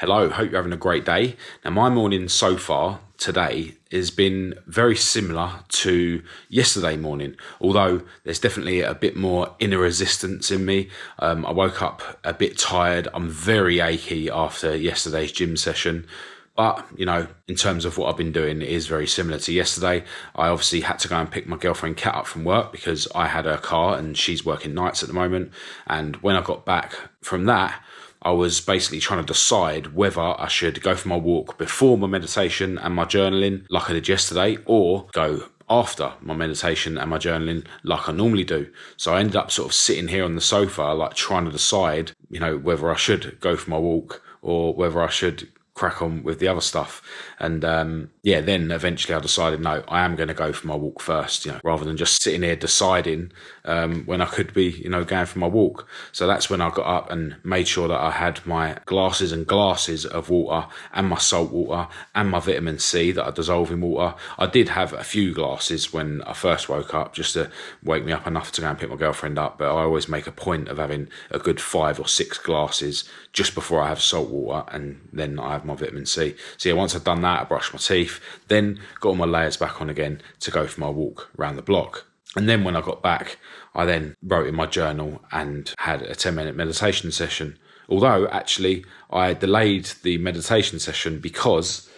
Hello, hope you're having a great day. Now, my morning so far today has been very similar to yesterday morning, although there's definitely a bit more inner resistance in me. I woke up a bit tired. I'm very achy after yesterday's gym session. But, in terms of what I've been doing, it is very similar to yesterday. I obviously had to go and pick my girlfriend Kat up from work because I had her car and she's working nights at the moment. And when I got back from that, I was basically trying to decide whether I should go for my walk before my meditation and my journaling like I did yesterday, or go after my meditation and my journaling like I normally do. So I ended up sort of sitting here on the sofa, like trying to decide, whether I should go for my walk or whether I should crack on with the other stuff. And then eventually I decided, no, I am going to go for my walk first, rather than just sitting here deciding when I could be, going for my walk. So that's when I got up and made sure that I had my glasses and glasses of water and my salt water and my vitamin C that I dissolve in water. I did have a few glasses when I first woke up just to wake me up enough to go and pick my girlfriend up, but I always make a point of having a good 5 or 6 glasses just before I have salt water, and then I have my vitamin C. So once I'd done that, I brushed my teeth, then got all my layers back on again to go for my walk around the block. And then when I got back, I then wrote in my journal and had a 10-minute meditation session. Although actually I delayed the meditation session because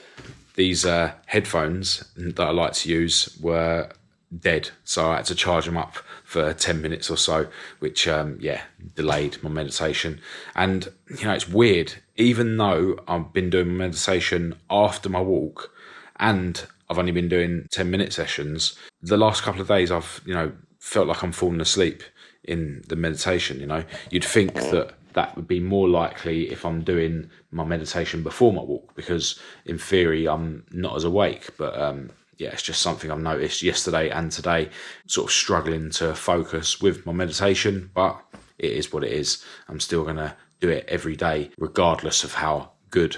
these headphones that I like to use were dead, so I had to charge them up for 10 minutes or so, which delayed my meditation. And it's weird, even though I've been doing meditation after my walk and I've only been doing 10-minute sessions, the last couple of days I've felt like I'm falling asleep in the meditation. You'd think that would be more likely if I'm doing my meditation before my walk, because in theory I'm not as awake, but it's just something I've noticed yesterday and today, sort of struggling to focus with my meditation, but it is what it is. I'm still going to do it every day, regardless of how good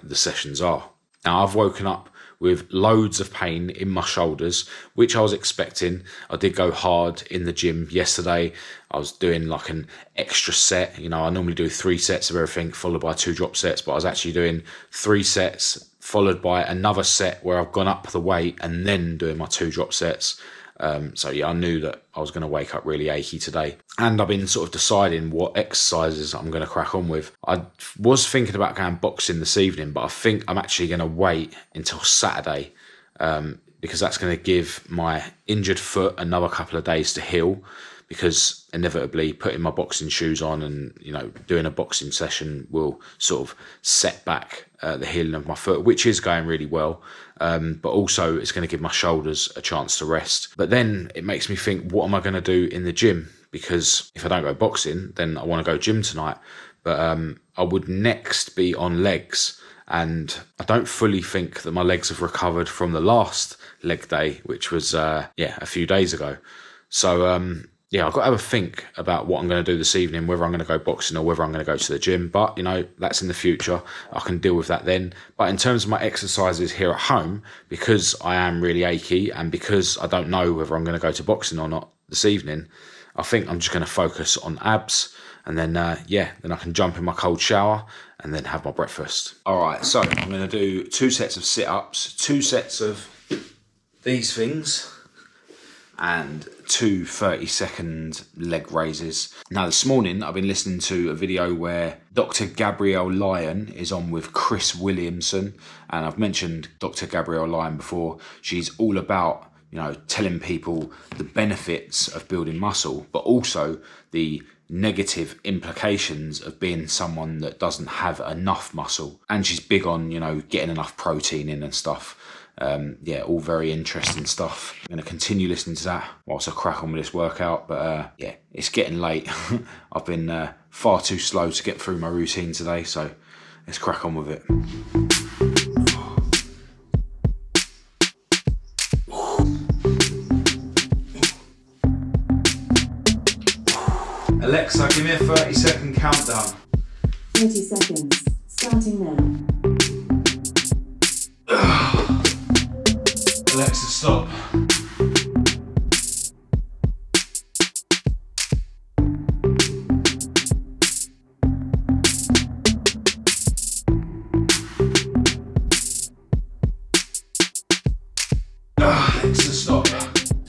the sessions are. Now, I've woken up with loads of pain in my shoulders, which I was expecting. I did go hard in the gym yesterday. I was doing like an extra set. I normally do 3 sets of everything followed by 2 drop sets, but I was actually doing 3 sets followed by another set where I've gone up the weight and then doing my 2 drop sets. I knew that I was going to wake up really achy today. And I've been sort of deciding what exercises I'm going to crack on with. I was thinking about going boxing this evening, but I think I'm actually going to wait until Saturday, because that's going to give my injured foot another couple of days to heal, because inevitably putting my boxing shoes on and, doing a boxing session will sort of set back the healing of my foot, which is going really well. But also it's going to give my shoulders a chance to rest. But then it makes me think, what am I going to do in the gym? Because if I don't go boxing, then I want to go gym tonight. But I would next be on legs. And I don't fully think that my legs have recovered from the last leg day, which was, a few days ago. So, I've got to have a think about what I'm going to do this evening, whether I'm going to go boxing or whether I'm going to go to the gym. But, that's in the future. I can deal with that then. But in terms of my exercises here at home, because I am really achy and because I don't know whether I'm going to go to boxing or not this evening, I think I'm just going to focus on abs. And then, then I can jump in my cold shower and then have my breakfast. All right, so I'm going to do 2 sets of sit-ups, 2 sets of these things, and 2 30-second leg raises. Now, this morning I've been listening to a video where Dr. Gabrielle Lyon is on with Chris Williamson, and I've mentioned Dr. Gabrielle Lyon before. She's all about telling people the benefits of building muscle, but also the negative implications of being someone that doesn't have enough muscle. And she's big on getting enough protein in and stuff. All very interesting stuff. I'm going to continue listening to that whilst I crack on with this workout. But it's getting late. I've been far too slow to get through my routine today, so let's crack on with it. Alexa, give me a 30-second countdown. 30 seconds, starting now. Alexa, stop.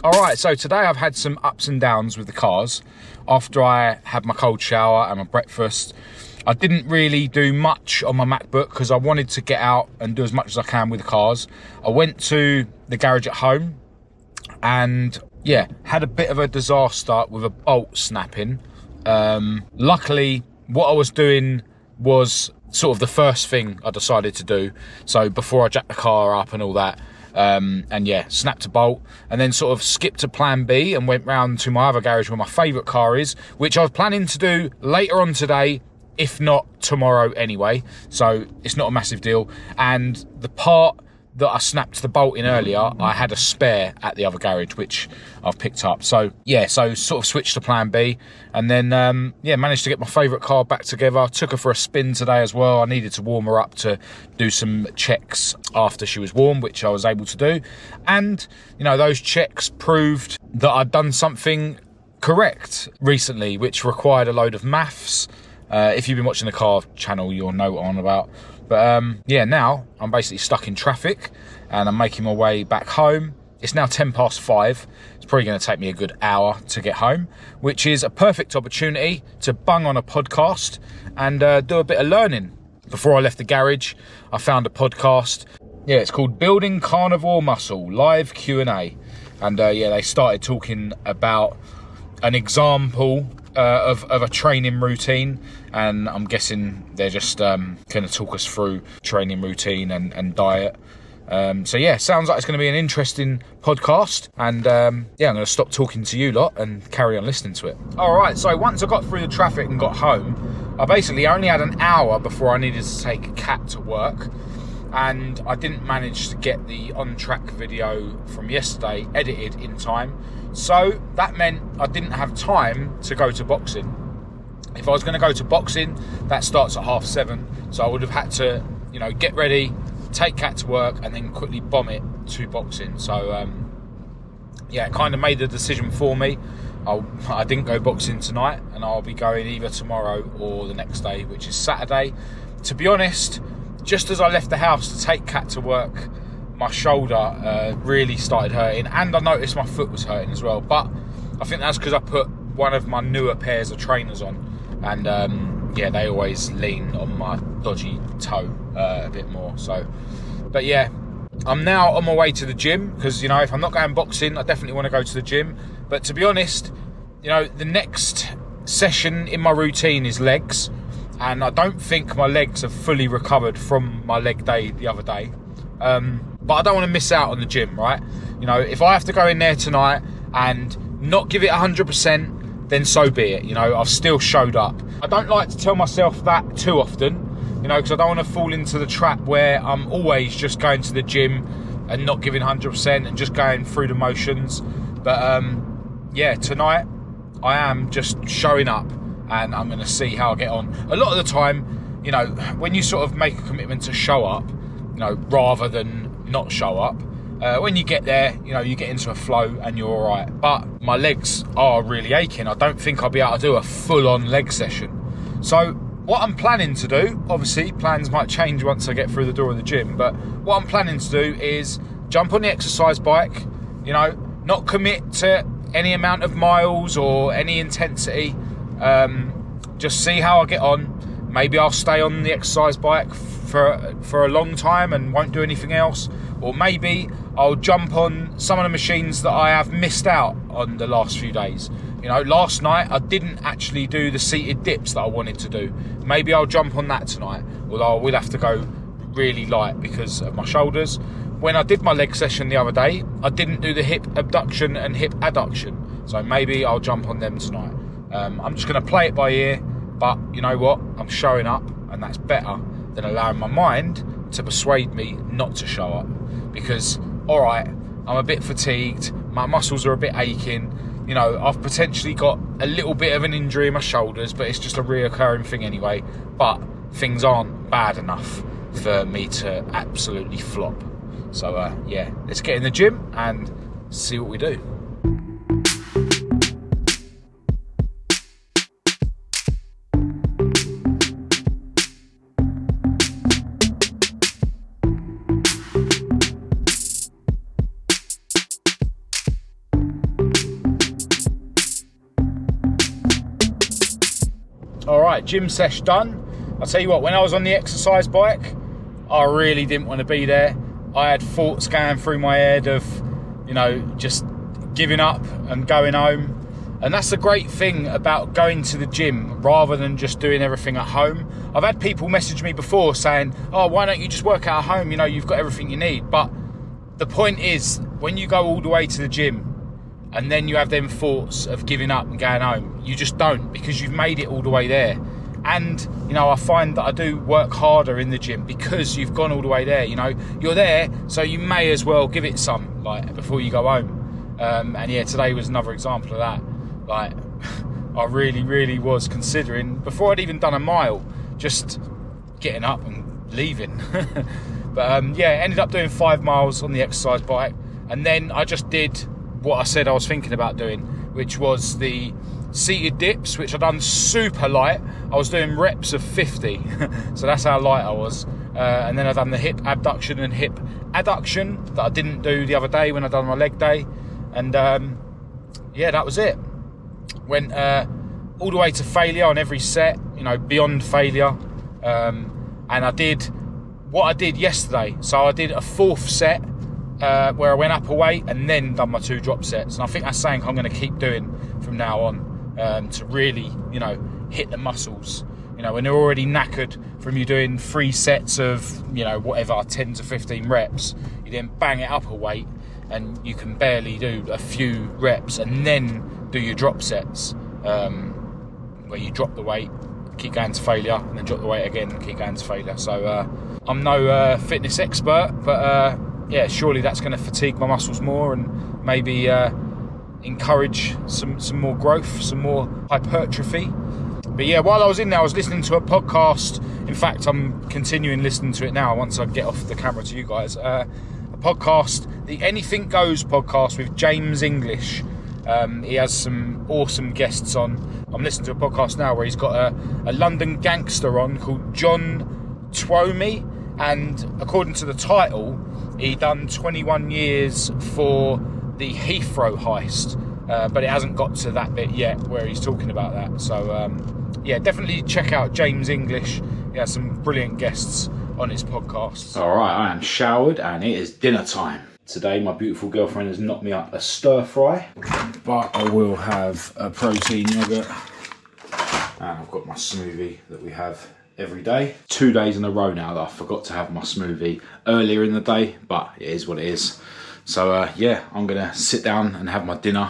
All right, so today I've had some ups and downs with the cars. After I had my cold shower and my breakfast, I didn't really do much on my MacBook because I wanted to get out and do as much as I can with the cars. I went to the garage at home and had a bit of a disaster with a bolt snapping. Luckily, what I was doing was sort of the first thing I decided to do. So before I jacked the car up and all that, snapped a bolt, and then sort of skipped to plan B and went round to my other garage where my favourite car is, which I was planning to do later on today, if not tomorrow anyway. So it's not a massive deal. And the part that I snapped the bolt in earlier, I had a spare at the other garage, which I've picked up. So sort of switched to plan B, and then managed to get my favourite car back together. Took her for a spin today as well. I needed to warm her up to do some checks after she was warm, which I was able to do. And, those checks proved that I'd done something correct recently, which required a load of maths. If you've been watching the car channel, you'll know what I'm on about. But now I'm basically stuck in traffic and I'm making my way back home. It's now 5:10. It's probably going to take me a good hour to get home, which is a perfect opportunity to bung on a podcast and do a bit of learning. Before I left the garage, I found a podcast. It's called Building Carnivore Muscle, live Q&A. And they started talking about an example of a training routine, and I'm guessing they're just going to talk us through training routine and diet. Sounds like it's going to be an interesting podcast, and I'm going to stop talking to you lot and carry on listening to it. All right, so once I got through the traffic and got home, I basically only had an hour before I needed to take Kat to work, and I didn't manage to get the on-track video from yesterday edited in time. So that meant I didn't have time to go to boxing. If I was going to go to boxing, that starts at 7:30. So I would have had to, get ready, take Kat to work, and then quickly bomb it to boxing. So, it kind of made the decision for me. I didn't go boxing tonight, and I'll be going either tomorrow or the next day, which is Saturday. To be honest, just as I left the house to take Kat to work, my shoulder really started hurting, and I noticed my foot was hurting as well. But I think that's because I put one of my newer pairs of trainers on, and they always lean on my dodgy toe a bit more. So, but I'm now on my way to the gym because if I'm not going boxing, I definitely want to go to the gym. But to be honest, the next session in my routine is legs, and I don't think my legs have fully recovered from my leg day the other day. But I don't want to miss out on the gym, right? If I have to go in there tonight and not give it 100%, then so be it. I've still showed up. I don't like to tell myself that too often, because I don't want to fall into the trap where I'm always just going to the gym and not giving 100% and just going through the motions. But tonight I am just showing up, and I'm going to see how I get on. A lot of the time, when you sort of make a commitment to show up, rather than not show up, when you get there, you get into a flow and you're all right. But my legs are really aching. I don't think I'll be able to do a full-on leg session. So what I'm planning to do, obviously plans might change once I get through the door of the gym, but what I'm planning to do is jump on the exercise bike, not commit to any amount of miles or any intensity, just see how I get on. Maybe I'll stay on the exercise bike for a long time and won't do anything else, or maybe I'll jump on some of the machines that I have missed out on the last few days. Last night I didn't actually do the seated dips that I wanted to do. Maybe I'll jump on that tonight, although I will have to go really light because of my shoulders. When I did my leg session the other day, I didn't do the hip abduction and hip adduction, so maybe I'll jump on them tonight. I'm just going to play it by ear, but you know what? I'm showing up, and that's better than allowing my mind to persuade me not to show up. Because, all right, I'm a bit fatigued, my muscles are a bit aching, I've potentially got a little bit of an injury in my shoulders, but it's just a reoccurring thing anyway. But things aren't bad enough for me to absolutely flop. So, let's get in the gym and see what we do. All right, gym sesh done. I'll tell you what, when I was on the exercise bike, I really didn't want to be there. I had thoughts going through my head of, just giving up and going home. And that's the great thing about going to the gym rather than just doing everything at home. I've had people message me before saying, oh, why don't you just work out at home? You've got everything you need. But the point is, when you go all the way to the gym and then you have them thoughts of giving up and going home, you just don't, because you've made it all the way there. And, I find that I do work harder in the gym because you've gone all the way there. You're there, so you may as well give it some, before you go home. And yeah, today was another example of that. I really, really was considering, before I'd even done a mile, just getting up and leaving. But ended up doing 5 miles on the exercise bike. And then I just did what I said I was thinking about doing, which was the seated dips, which I'd done super light. I was doing reps of 50. So that's how light I was. And then I've done the hip abduction and hip adduction that I didn't do the other day when I done my leg day. And that was it. Went all the way to failure on every set, beyond failure. And I did what I did yesterday. So I did a 4th set where I went up a weight and then done my 2 drop sets. And I think that's something I'm going to keep doing from now on, to really, hit the muscles. When they're already knackered from you doing 3 sets of, whatever, 10 to 15 reps, you then bang it up a weight and you can barely do a few reps and then do your drop sets, where you drop the weight, keep going to failure, and then drop the weight again and keep going to failure. So I'm no fitness expert, but surely that's going to fatigue my muscles more and maybe encourage some more growth, some more hypertrophy. But yeah, while I was in there, I was listening to a podcast. In fact, I'm continuing listening to it now once I get off the camera to you guys. A podcast, the Anything Goes podcast with James English. He has some awesome guests on. I'm listening to a podcast now where he's got a London gangster on called John Twomey, and according to the title, he done 21 years for the Heathrow heist, but it hasn't got to that bit yet where he's talking about that. So definitely check out James English. He has some brilliant guests on his podcast. All right, I am showered and it is dinner time. Today, my beautiful girlfriend has knocked me up a stir fry, but I will have a protein yogurt, and I've got my smoothie that we have every day. 2 days in a row now that I forgot to have my smoothie earlier in the day, but it is what it is. So I'm gonna sit down and have my dinner,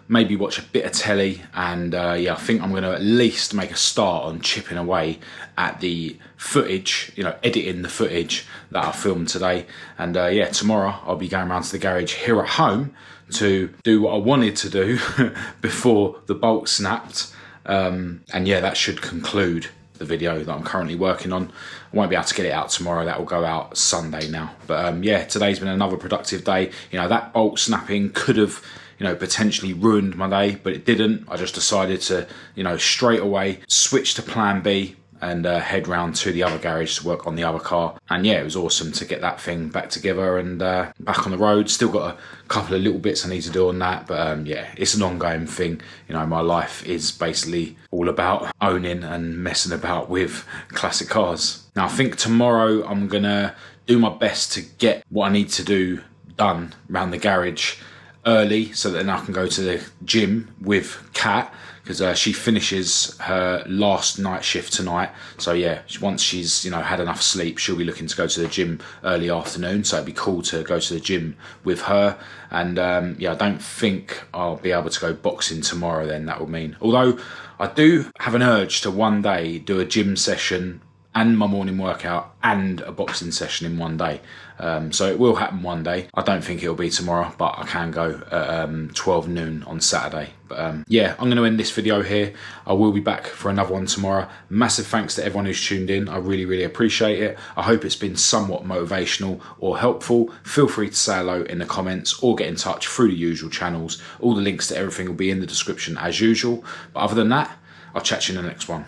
maybe watch a bit of telly, and I think I'm gonna at least make a start on chipping away at the footage, editing the footage that I filmed today. And tomorrow I'll be going around to the garage here at home to do what I wanted to do before the bolt snapped. That should conclude the video that I'm currently working on. I won't be able to get it out tomorrow. That will go out Sunday now. But today's been another productive day. That bolt snapping could have potentially ruined my day, but it didn't. I just decided to, straight away switch to plan B and head round to the other garage to work on the other car. And it was awesome to get that thing back together and back on the road. Still got a couple of little bits I need to do on that, but it's an ongoing thing. My life is basically all about owning and messing about with classic cars. Now I think tomorrow I'm gonna do my best to get what I need to do done around the garage early, so that then I can go to the gym with Kat, because she finishes her last night shift tonight. So once she's had enough sleep, she'll be looking to go to the gym early afternoon. So it'd be cool to go to the gym with her. And I don't think I'll be able to go boxing tomorrow. Then that will mean, although I do have an urge to one day do a gym session and my morning workout and a boxing session in one day. So it will happen one day. I don't think it'll be tomorrow, but I can go at 12 noon on Saturday. But I'm going to end this video here. I will be back for another one tomorrow. Massive thanks to everyone who's tuned in. I really, really appreciate it. I hope it's been somewhat motivational or helpful. Feel free to say hello in the comments or get in touch through the usual channels. All the links to everything will be in the description as usual. But other than that, I'll chat to you in the next one.